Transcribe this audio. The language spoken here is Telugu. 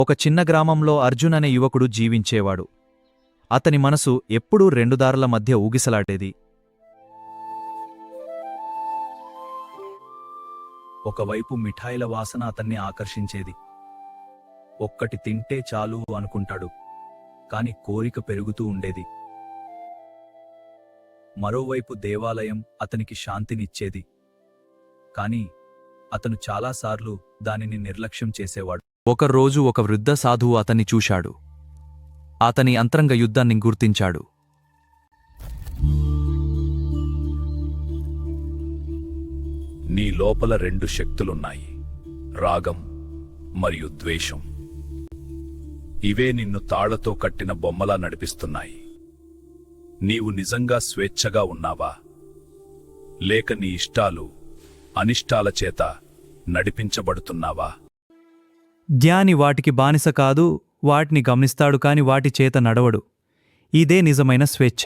ఒక చిన్న గ్రామంలో అర్జున్ అనే యువకుడు జీవించేవాడు. అతని మనసు ఎప్పుడూ రెండు దారుల మధ్య ఊగిసలాటేది. ఒకవైపు మిఠాయిల వాసన అతన్ని ఆకర్షించేది. ఒక్కటి తింటే చాలు అనుకుంటాడు, కాని కోరిక పెరుగుతూ ఉండేది. మరోవైపు దేవాలయం అతనికి శాంతినిచ్చేది, కాని అతను చాలాసార్లు దానిని నిర్లక్ష్యం చేసేవాడు. ఒకరోజు ఒక వృద్ధ సాధువు అతన్ని చూశాడు. అతని అంతరంగ యుద్ధాన్ని గుర్తించాడు. నీ లోపల రెండు శక్తులున్నాయి, రాగం మరియు ద్వేషం. ఇవే నిన్ను తాళ్లతో కట్టిన బొమ్మలా నడిపిస్తున్నాయి. నీవు నిజంగా స్వేచ్ఛగా ఉన్నావా, లేక నీ ఇష్టాలు అనిష్టాల చేత నడిపించబడుతున్నావా? జ్ఞాని వాటికి బానిస కాదు, వాటిని గమనిస్తాడు కాని వాటి చేత నడవడు. ఇదే నిజమైన స్వేచ్ఛ.